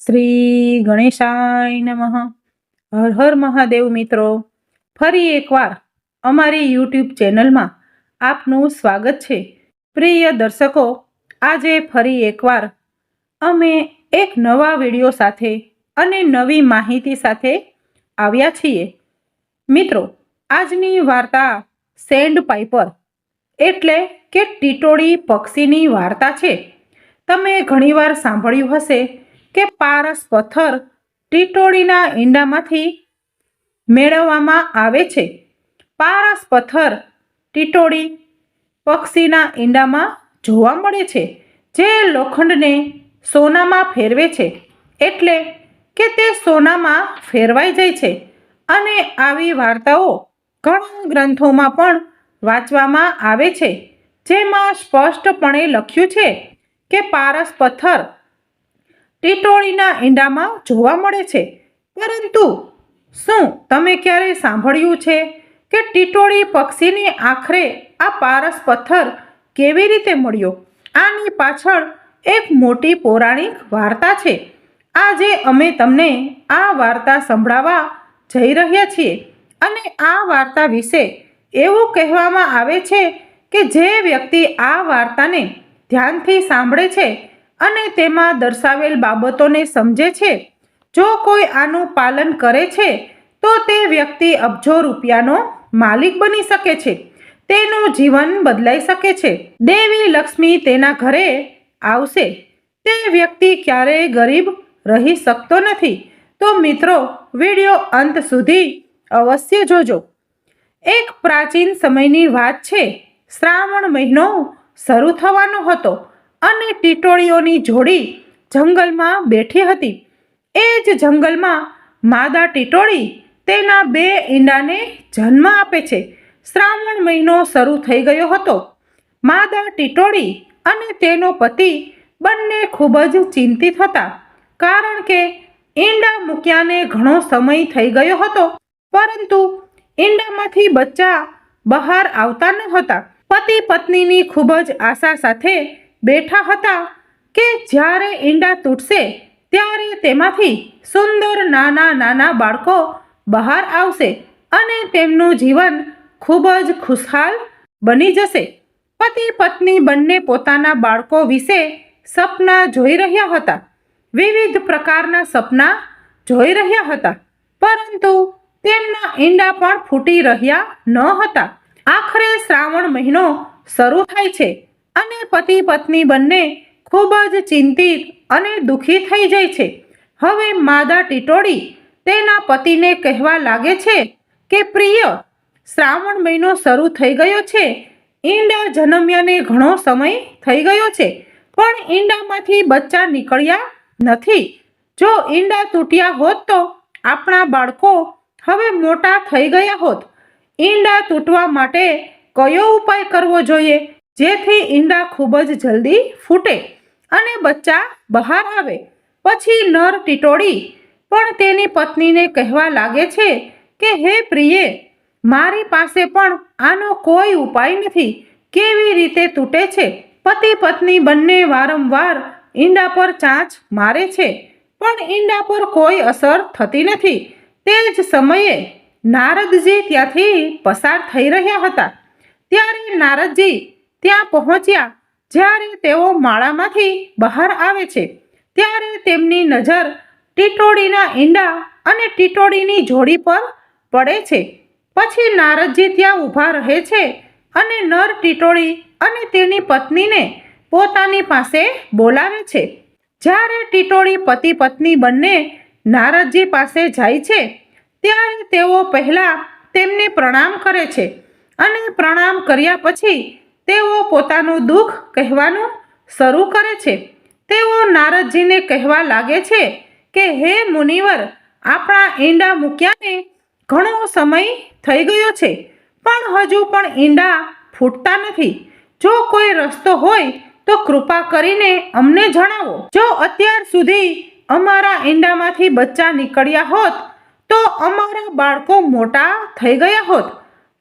શ્રી ગણેશાય નમઃ. હર હર મહાદેવ. મિત્રો, ફરી એકવાર અમારી યુટ્યુબ ચેનલમાં આપનું સ્વાગત છે. પ્રિય દર્શકો, આજે ફરી એકવાર અમે એક નવા વિડીયો સાથે અને નવી માહિતી સાથે આવ્યા છીએ. મિત્રો, આજની વાર્તા સેન્ડ પાઇપર એટલે કે ટીટોળી પક્ષીની વાર્તા છે. તમે ઘણીવાર સાંભળ્યું હશે કે પારસ પથ્થર ટીટોળીના ઈંડામાંથી મેળવવામાં આવે છે. પારસ પથ્થર ટીટોળી પક્ષીના ઈંડામાં જોવા મળે છે, જે લોખંડને સોનામાં ફેરવે છે, એટલે કે તે સોનામાં ફેરવાઈ જાય છે. અને આવી વાર્તાઓ ઘણા ગ્રંથોમાં પણ વાંચવામાં આવે છે, જેમાં સ્પષ્ટપણે લખ્યું છે કે પારસ પથ્થર ટીટોળીના ઈંડામાં જોવા મળે છે. પરંતુ શું તમે ક્યારેય સાંભળ્યું છે કે ટીટોળી પક્ષીને આખરે આ પારસ પથ્થર કેવી રીતે મળ્યો? આની પાછળ એક મોટી પૌરાણિક વાર્તા છે. આજે અમે તમને આ વાર્તા સંભળાવવા જઈ રહ્યા છીએ. અને આ વાર્તા વિશે એવું કહેવામાં આવે છે કે જે વ્યક્તિ આ વાર્તાને ધ્યાનથી સાંભળે છે અને તેમાં દર્શાવેલ બાબતોને સમજે છે, જો કોઈ આનું પાલન કરે છે, તો તે વ્યક્તિ અબજો રૂપિયાનો માલિક બની શકે છે. તેનું જીવન બદલાઈ શકે છે. દેવી લક્ષ્મી તેના ઘરે આવશે. તે વ્યક્તિ ક્યારેય ગરીબ રહી શકતો નથી. તો મિત્રો, વિડીયો અંત સુધી અવશ્ય જોજો. એક પ્રાચીન સમયની વાત છે. શ્રાવણ મહિનો શરૂ થવાનો હતો અને ટીટોળીઓની જોડી જંગલમાં બેઠી હતી. એ જ જંગલમાં માદા ટીટોળી તેના 2 ઈંડાને જન્મ આપે છે. શ્રાવણ મહિનો શરૂ થઈ ગયો હતો. માદા ટીટોળી અને તેનો પતિ બંને ખૂબ જ ચિંતિત હતા, કારણ કે ઈંડા મૂક્યાને ઘણો સમય થઈ ગયો હતો, પરંતુ ઈંડામાંથી બચ્ચા બહાર આવતા ન હતા. પતિ પત્નીની ખૂબ જ આશા સાથે બેઠા હતા કે જ્યારે ઈંડા તૂટશે ત્યારે તેમાંથી સુંદર નાના નાના બાળકો બહાર આવશે અને તેમનું જીવન ખૂબ જ ખુશહાલ બની જશે. પતિ પત્ની બંને પોતાના બાળકો વિશે સપના જોઈ રહ્યા હતા. વિવિધ પ્રકારના સપના જોઈ રહ્યા હતા, પરંતુ તેમના ઈંડા પણ ફૂટી રહ્યા ન હતા. આખરે શ્રાવણ મહિનો શરૂ થાય છે અને પતિ પત્ની બંને ખૂબ જ ચિંતિત અને દુઃખી થઈ જાય છે. હવે માદા ટીટોળી તેના પતિને કહેવા લાગે છે કે પ્રિય, શ્રાવણ મહિનો શરૂ થઈ ગયો છે. ઈંડા જન્મ્યાને ઘણો સમય થઈ ગયો છે, પણ ઈંડામાંથી બચ્ચા નીકળ્યા નથી. જો ઈંડા તૂટ્યા હોત તો આપણા બાળકો હવે મોટા થઈ ગયા હોત. ઈંડા તૂટવા માટે કયો ઉપાય કરવો જોઈએ જેથી ઈંડા ખૂબ જ જલ્દી ફૂટે અને બચ્ચા બહાર આવે? પછી નર ટીટોળી પણ તેની પત્નીને કહેવા લાગે છે કે હે પ્રિયે, મારી પાસે પણ આનો કોઈ ઉપાય નથી. કેવી રીતે તૂટે છે? પતિ પત્ની બંને વારંવાર ઈંડા પર ચાંચ મારે છે, પણ ઈંડા પર કોઈ અસર થતી નથી. તે જ સમયે નારદજી ત્યાંથી પસાર થઈ રહ્યા હતા. ત્યારે નારદજી ત્યાં પહોંચ્યા. જ્યારે તેઓ માળામાંથી બહાર આવે છે, ત્યારે તેમની નજર ટીટોળીના ઈંડા અને ટીટોળીની જોડી પર પડે છે. પછી નારદજી ત્યાં ઊભા રહે છે અને નર ટીટોળી અને તેની પત્નીને પોતાની પાસે બોલાવે છે. જ્યારે ટીટોળી પતિ પત્ની બંને નારદજી પાસે જાય છે, ત્યારે તેઓ પહેલા તેમને પ્રણામ કરે છે અને પ્રણામ કર્યા પછી તેઓ પોતાનું દુઃખ કહેવાનું શરૂ કરે છે. તેઓ નારદજીને કહેવા લાગે છે કે હે મુનિવર, આપણા ઈંડા મૂક્યાને ઘણો સમય થઈ ગયો છે, પણ હજુ પણ ઈંડા ફૂટતા નથી. જો કોઈ રસ્તો હોય તો કૃપા કરીને અમને જણાવો. જો અત્યાર સુધી અમારા ઈંડામાંથી બચ્ચા નીકળ્યા હોત તો અમારા બાળકો મોટા થઈ ગયા હોત.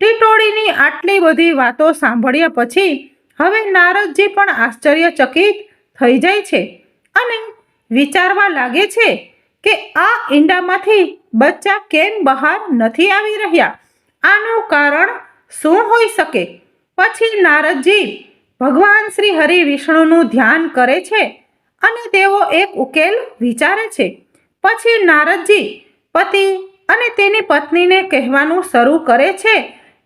ટીટોળીની આટલી બધી વાતો સાંભળ્યા પછી હવે નારદજી પણ આશ્ચર્યચકિત થઈ જાય છે અને વિચારવા લાગે છે કે આ ઈંડામાંથી બચ્ચા કેમ બહાર નથી આવી રહ્યા? આનું કારણ શું હોઈ શકે? પછી નારદજી ભગવાન શ્રી હરિ વિષ્ણુનું ધ્યાન કરે છે અને તેઓ એક ઉકેલ વિચારે છે. પછી નારદજી પતિ અને તેની પત્નીને કહેવાનું શરૂ કરે છે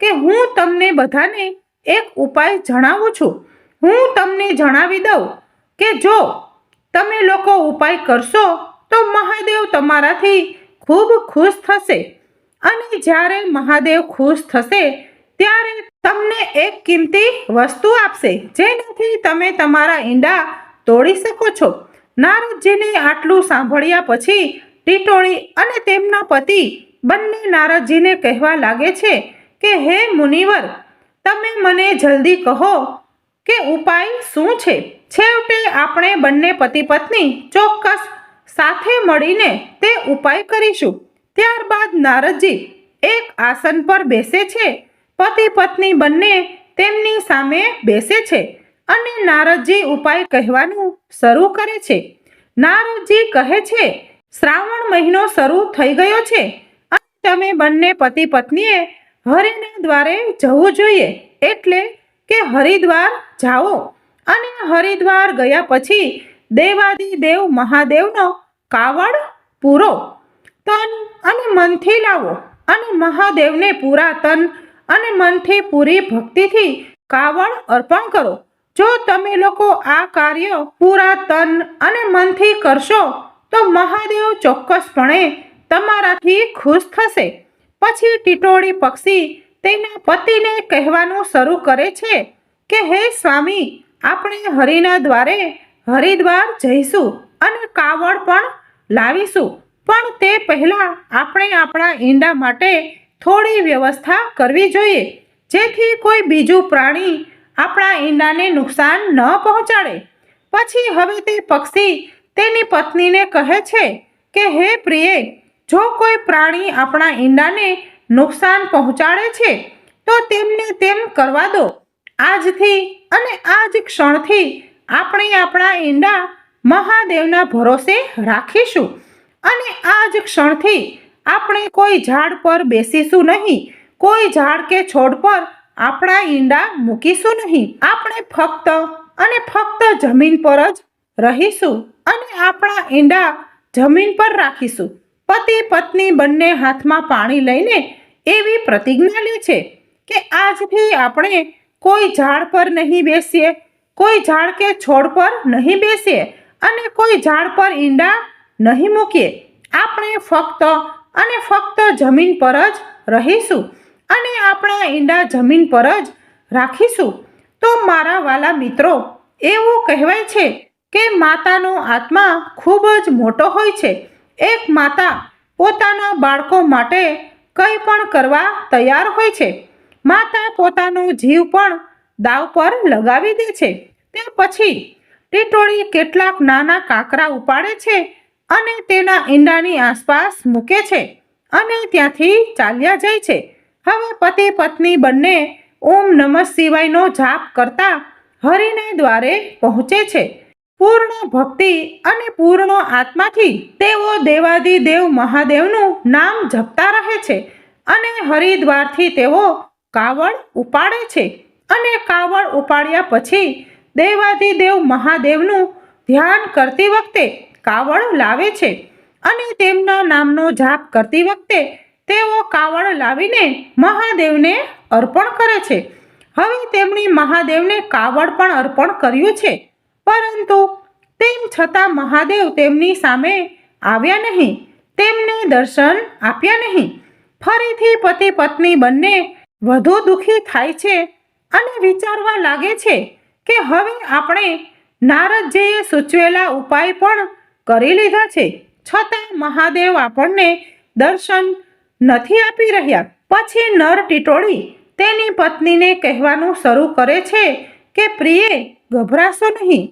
કે હું તમને બધાને એક ઉપાય જણાવું છું. હું તમને જણાવી દઉં કે જો તમે લોકો ઉપાય કરશો તો મહાદેવ તમારાથી ખૂબ ખુશ થશે અને જ્યારે મહાદેવ ખુશ થશે ત્યારે તમને એક કિંમતી વસ્તુ આપશે જેનાથી તમે તમારા ઈંડા તોડી શકો છો. નારદજીને આટલું સાંભળ્યા પછી ટીટોળી અને તેમના પતિ બંને નારદજીને કહેવા લાગે છે કે હે મુનિવર, તમે મને જલ્દી કહો કે ઉપાય શું છે. છેવટે આપણે બંને પતિ પત્ની ચોક્કસ સાથે મળીને તે ઉપાય કરીશું. ત્યારબાદ નારદજી એક આસન પર બેસે છે. પતિ પત્ની બંને તેમની સામે બેસે છે અને નારદજી ઉપાય કહેવાનું શરૂ કરે છે. નારદજી કહે છે, શ્રાવણ મહિનો શરૂ થઈ ગયો છે અને તમે બંને પતિ પત્નીએ હરિના દ્વારે જવું જોઈએ. એટલે કે હરિદ્વાર જાઓ અને હરિદ્વાર ગયા પછી દેવાદિદેવ મહાદેવનો કાવડ પૂરો તન અને મનથી લાવો અને મહાદેવને પૂરા તન અને મનથી પૂરી ભક્તિથી કાવડ અર્પણ કરો. જો તમે લોકો આ કાર્ય પૂરા તન અને મનથી કરશો તો મહાદેવ ચોક્કસપણે તમારાથી ખુશ થશે. પછી ટીટોળી પક્ષી તેના પતિને કહેવાનું શરૂ કરે છે કે હે સ્વામી, આપણે હરિના દ્વારે હરિદ્વાર જઈશું અને કાવડ પણ લાવીશું, પણ તે પહેલા આપણે આપણા ઈંડા માટે થોડી વ્યવસ્થા કરવી જોઈએ જેથી કોઈ બીજું પ્રાણી આપણા ઈંડાને નુકસાન ન પહોંચાડે. પછી હવે તે પક્ષી તેની પત્નીને કહે છે કે હે પ્રિય, જો કોઈ પ્રાણી આપણા ઈંડાને નુકસાન પહોંચાડે છે તો તેમને તેમ કરવા દો. આજથી અને આ જ ક્ષણથી આપણે આપણા ઈંડા મહાદેવના ભરોસે રાખીશું અને આ જ ક્ષણથી આપણે કોઈ ઝાડ પર બેસીશું નહીં, કોઈ ઝાડ કે છોડ પર આપણા ઈંડા મૂકીશું નહીં. આપણે ફક્ત અને ફક્ત જમીન પર જ રહીશું અને આપણા ઈંડા જમીન પર રાખીશું. પતિ પત્ની બંને હાથમાં પાણી લઈને એવી પ્રતિજ્ઞા લે છે કે આજથી આપણે કોઈ ઝાડ પર નહીં બેસીએ, કોઈ ઝાડ કે છોડ પર નહીં બેસીએ અને કોઈ ઝાડ પર ઈંડા નહીં મૂકીએ. આપણે ફક્ત અને ફક્ત જમીન પર જ રહીશું અને આપણા ઈંડા જમીન પર જ રાખીશું. તો મારા વાલા મિત્રો, એવું કહેવાય છે કે માતાનો આત્મા ખૂબ જ મોટો હોય છે. એક માતા પોતાના બાળકો માટે કંઈ પણ કરવા તૈયાર હોય છે. માતા પોતાનો જીવ પણ દાવ પર લગાવી દે છે. તે પછી ટીટોળી કેટલાક નાના કાંકરા ઉપાડે છે અને તેના ઈંડાની આસપાસ મૂકે છે અને ત્યાંથી ચાલ્યા જાય છે. હવે પતિ પત્ની બંને ઓમ નમઃ શિવાયનો જાપ કરતા હરિના દ્વારે પહોંચે છે. પૂર્ણ ભક્તિ અને પૂર્ણ આત્માથી તેઓ દેવાદિદેવ મહાદેવનું નામ જપતા રહે છે અને હરિદ્વારથી તેઓ કાવડ ઉપાડે છે અને કાવડ ઉપાડ્યા પછી દેવાદિદેવ મહાદેવનું ધ્યાન કરતી વખતે કાવડ લાવે છે અને તેમના નામનો જાપ કરતી વખતે તેઓ કાવડ લાવીને મહાદેવને અર્પણ કરે છે. હવે તેમણે મહાદેવને કાવડ પણ અર્પણ કર્યું છે, પરંતુ તેમ છતાં મહાદેવ તેમની સામે આવ્યા નહીં, તેમને દર્શન આપ્યા નહીં. ફરીથી પતિ પત્ની બંને વધુ દુઃખી થાય છે અને વિચારવા લાગે છે કે હવે આપણે નારદજીએ સૂચવેલા ઉપાય પણ કરી લીધા છે, છતાં મહાદેવ આપણને દર્શન નથી આપી રહ્યા. પછી નર ટીટોળી તેની પત્નીને કહેવાનું શરૂ કરે છે કે પ્રિય, ગભરાશો નહીં,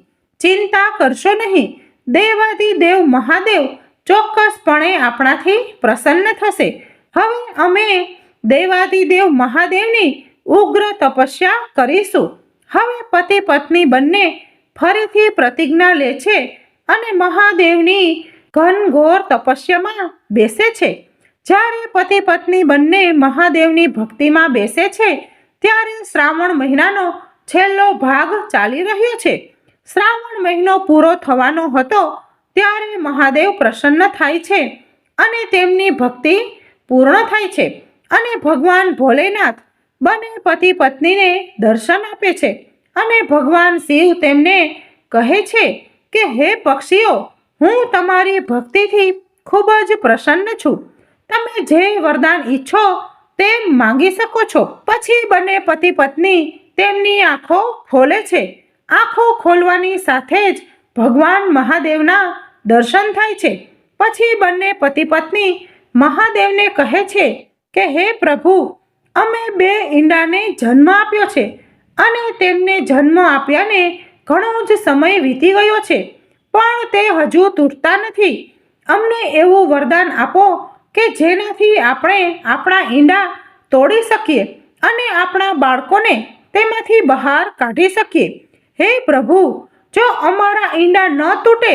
ચિંતા કરશો નહીં. દેવાદિદેવ મહાદેવ ચોક્કસપણે આપણાથી પ્રસન્ન થશે. હવે અમે દેવાદિદેવ મહાદેવની ઉગ્ર તપસ્યા કરીશું. હવે પતિ પત્ની બંને ફરીથી પ્રતિજ્ઞા લે છે અને મહાદેવની ઘનઘોર તપસ્યામાં બેસે છે. જ્યારે પતિ પત્ની બંને મહાદેવની ભક્તિમાં બેસે છે ત્યારે શ્રાવણ મહિનાનો છેલ્લો ભાગ ચાલી રહ્યો છે. શ્રાવણ મહિનો પૂરો થવાનો હતો ત્યારે મહાદેવ પ્રસન્ન થાય છે અને તેમની ભક્તિ પૂર્ણ થાય છે અને ભગવાન ભોલેનાથ બંને પતિ પત્નીને દર્શન આપે છે અને ભગવાન શિવ તેમને કહે છે કે હે પક્ષીઓ, હું તમારી ભક્તિથી ખૂબ જ પ્રસન્ન છું. તમે જે વરદાન ઈચ્છો તે માંગી શકો છો. પછી બંને પતિ પત્ની તેમની આંખો ખોલે છે. આંખો ખોલવાની સાથે જ ભગવાન મહાદેવના દર્શન થાય છે. પછી બંને પતિ પત્ની મહાદેવને કહે છે કે હે પ્રભુ, અમે 2 ઈંડાને જન્મ આપ્યો છે અને તેમને જન્મ આપ્યાને ઘણો જ સમય વીતી ગયો છે, પણ તે હજુ તૂટતા નથી. અમને એવું વરદાન આપો કે જેનાથી આપણે આપણા ઈંડા તોડી શકીએ અને આપણા બાળકોને તેમાંથી બહાર કાઢી શકીએ. હે પ્રભુ, જો અમારા ઈંડા ન તૂટે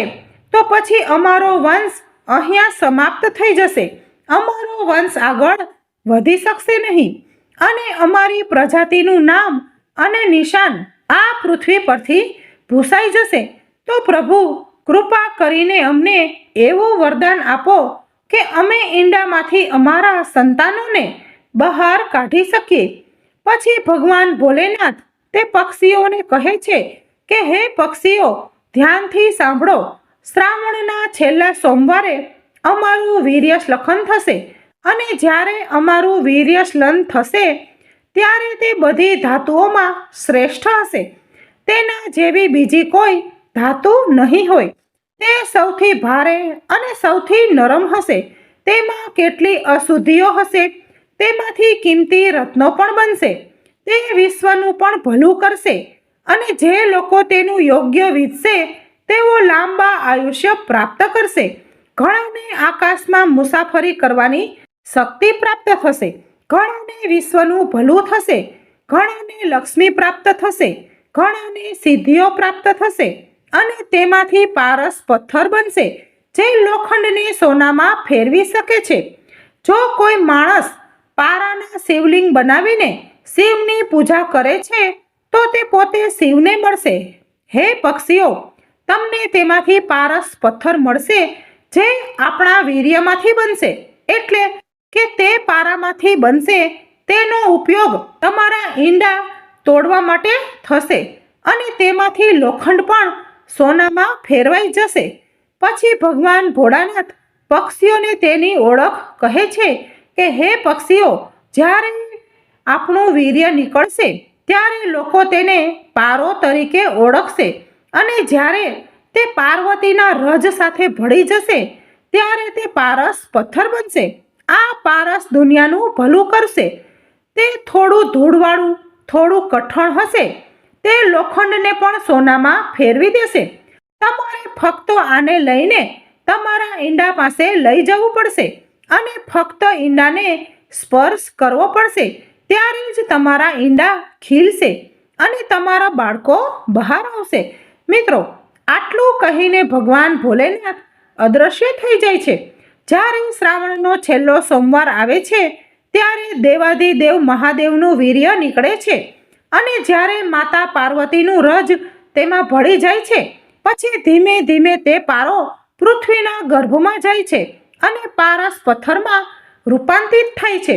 તો પછી અમારો વંશ અહીંયા સમાપ્ત થઈ જશે. અમારો વંશ આગળ વધી શકશે નહીં અને અમારી પ્રજાતિનું નામ અને નિશાન આ પૃથ્વી પરથી ભૂસાઈ જશે. તો પ્રભુ, કૃપા કરીને અમને એવું વરદાન આપો કે અમે ઈંડામાંથી અમારા સંતાનોને બહાર કાઢી શકીએ. પછી ભગવાન ભોલેનાથ તે પક્ષીઓને કહે છે કે હે પક્ષીઓ, ધ્યાનથી સાંભળો. શ્રાવણના છેલ્લા સોમવારે અમારું વીર્ય સ્ખલન થશે અને જ્યારે અમારું વીર્ય સ્ખલન થશે ત્યારે તે બધી ધાતુઓમાં શ્રેષ્ઠ હશે. તેના જેવી બીજી કોઈ ધાતુ નહીં હોય. તે સૌથી ભારે અને સૌથી નરમ હશે. તેમાં કેટલી અશુદ્ધિઓ હશે. તેમાંથી કિંમતી રત્નો પણ બનશે. તે વિશ્વનું પણ ભલું કરશે અને જે લોકો તેનું યોગ્ય વિધશે તેઓ લાંબા આયુષ્ય પ્રાપ્ત કરશે. ઘણાને આકાશમાં મુસાફરી કરવાની શક્તિ પ્રાપ્ત થશે. ઘણાને વિશ્વનું ભલું થશે. ઘણાને લક્ષ્મી પ્રાપ્ત થશે. ઘણાને સિદ્ધિઓ પ્રાપ્ત થશે અને તેમાંથી પારસ પથ્થર બનશે જે લોખંડને સોનામાં ફેરવી શકે છે. જો કોઈ માણસ પારાના શિવલિંગ બનાવીને શિવની પૂજા કરે છે તો તે પોતે શિવને મળશે. હે પક્ષીઓ, તમને તેમાંથી પારસ પથ્થર મળશે જે આપણા વીર્યમાંથી બનશે. એટલે કે તે પારામાંથી બનશે. તેનો ઉપયોગ તમારા ઈંડા તોડવા માટે થશે અને તેમાંથી લોખંડ પણ સોનામાં ફેરવાઈ જશે. પછી ભગવાન ભોળાનાથ પક્ષીઓને તેની ઓળખ કહે છે કે હે પક્ષીઓ, જ્યારે આપણું વીર્ય નીકળશે ત્યારે લોકો તેને પારો તરીકે ઓળખશે અને જ્યારે તે પાર્વતીના રજ સાથે ભળી જશે ત્યારે તે પારસ પથ્થર બનશે. આ પારસ દુનિયાનું ભલું કરશે. તે થોડું ધૂળવાળું, થોડું કઠણ હશે. તે લોખંડને પણ સોનામાં ફેરવી દેશે. તમારે ફક્ત આને લઈને તમારા ઈંડા પાસે લઈ જવું પડશે અને ફક્ત ઈંડાને સ્પર્શ કરવો પડશે. ત્યારે જ તમારા ઈંડા ખીલશે અને તમારા બાળકો બહાર આવશે. મિત્રો, આટલું કહીને ભગવાન ભોલેનાથ અદૃશ્ય થઈ જાય છે. જ્યારે શ્રાવણનો છેલ્લો સોમવાર આવે છે ત્યારે દેવાધિદેવ મહાદેવનું વીર્ય નીકળે છે અને જ્યારે માતા પાર્વતીનું રજ તેમાં ભળી જાય છે પછી ધીમે ધીમે તે પારો પૃથ્વીના ગર્ભમાં જાય છે અને પારસ પથ્થરમાં રૂપાંતરિત થાય છે.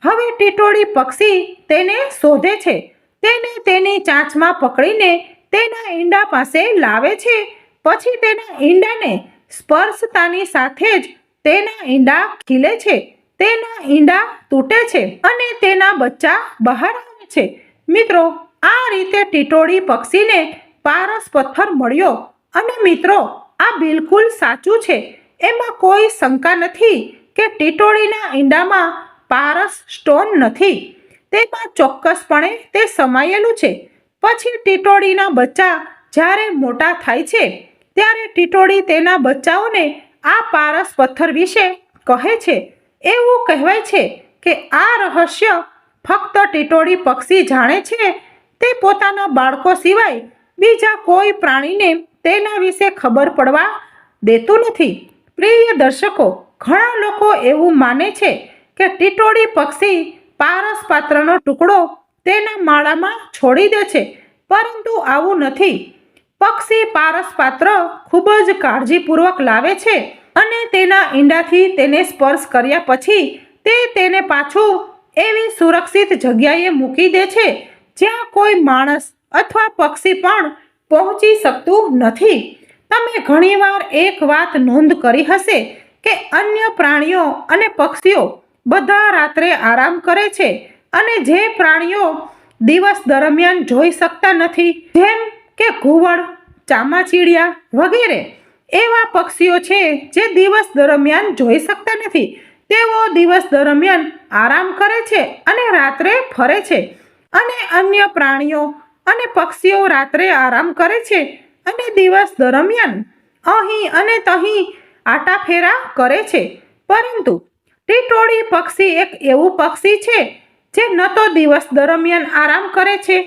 હવે ટીટોળી પક્ષી તેને શોધે છે. તેને તેની ચાંચમાં પકડીને તેના ઈંડા પાસે લાવે છે. પછી તેના ઈંડાને સ્પર્શતાની સાથે જ તેના ઈંડા ખીલે છે. તેના ઈંડા તૂટે છે અને તેના બચ્ચા બહાર આવે છે. મિત્રો, આ રીતે ટીટોળી પક્ષીને પારસ પથ્થર મળ્યો અને મિત્રો, આ બિલકુલ સાચું છે. એમાં કોઈ શંકા નથી કે ટીટોળીના ઈંડામાં પારસ સ્ટોન નથી. તેમાં ચોક્કસપણે તે સમાયેલું છે. પછી ટીટોળીના બચ્ચા જ્યારે મોટા થાય છે ત્યારે ટીટોળી તેના બચ્ચાઓને આ પારસ પથ્થર વિશે કહે છે. એવું કહેવાય છે કે આ રહસ્ય ફક્ત ટીટોળી પક્ષી જાણે છે. તે પોતાના બાળકો સિવાય બીજા કોઈ પ્રાણીને તેના વિશે ખબર પડવા દેતું નથી. પ્રિય દર્શકો, ઘણા લોકો એવું માને છે કે ટીટોળી પક્ષી પારસ પાત્રનો ટુકડો તેના માળામાં છોડી દે છે, પરંતુ આવું નથી. પક્ષી પારસ પાત્ર ખૂબ જ કાળજીપૂર્વક લાવે છે અને તેના ઈંડાથી તેને સ્પર્શ કર્યા પછી તે તેને પાછું એવી સુરક્ષિત જગ્યાએ મૂકી દે છે જ્યાં કોઈ માણસ અથવા પક્ષી પણ પહોંચી શકતું નથી. તમે ઘણીવાર એક વાત નોંધ કરી હશે કે અન્ય પ્રાણીઓ અને પક્ષીઓ બધા રાત્રે આરામ કરે છે અને જે પ્રાણીઓ દિવસ દરમિયાન જોઈ શકતા નથી, જેમ કે ઘુવડ, ચામાચીડિયા વગેરે, એવા પક્ષીઓ છે જે દિવસ દરમિયાન જોઈ શકતા નથી, તેઓ દિવસ દરમિયાન આરામ કરે છે અને રાત્રે ફરે છે. અને અન્ય પ્રાણીઓ અને પક્ષીઓ રાત્રે આરામ કરે છે અને દિવસ દરમિયાન અહીં અને તહીં આટાફેરા કરે છે. પરંતુ ટીટોળી પક્ષી એક એવું પક્ષી છે જે ન તો દિવસ દરમિયાન આરામ કરે છે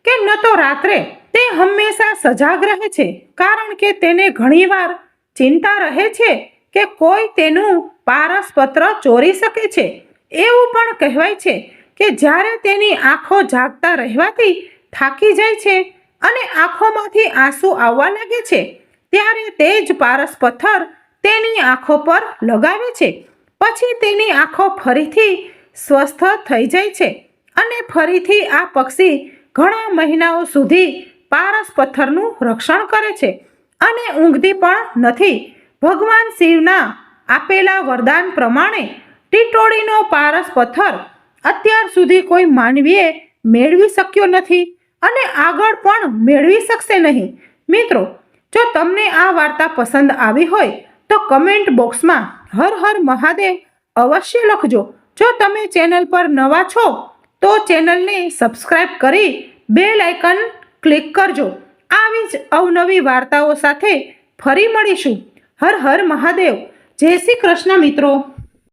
કે ન તો રાત્રે. તે હંમેશા સજાગ રહે છે, કારણ કે તેને ઘણીવાર ચિંતા રહે છે કે કોઈ તેનું પારસપત્ર ચોરી શકે છે. એવું પણ કહેવાય છે કે જ્યારે તેની આંખો જાગતા રહેવાથી થાકી જાય છે અને આંખોમાંથી આંસુ આવવા લાગે છે, ત્યારે તે જ પારસ પથ્થર તેની આંખો પર લગાવે છે. પછી તેની આંખો ફરીથી સ્વસ્થ થઈ જાય છે અને ફરીથી આ પક્ષી ઘણા મહિનાઓ સુધી પારસ પથ્થરનું રક્ષણ કરે છે અને ઊંઘતી પણ નથી. ભગવાન શિવના આપેલા વરદાન પ્રમાણે ટીટોળીનો પારસ પથ્થર અત્યાર સુધી કોઈ માનવીએ મેળવી શક્યો નથી અને આગળ પણ મેળવી શકશે નહીં. મિત્રો, જો તમને આ વાર્તા પસંદ આવી હોય તો કમેન્ટ બોક્સમાં હર હર મહાદેવ અવશ્ય લખજો. જો તમે ચેનલ પર નવા છો તો ચેનલને સબસ્ક્રાઇબ કરી બેલ આઇકન ક્લિક કરજો. આવી જ અવનવી વાર્તાઓ સાથે ફરી મળીશું. હર હર મહાદેવ. જય શ્રી કૃષ્ણ મિત્રો.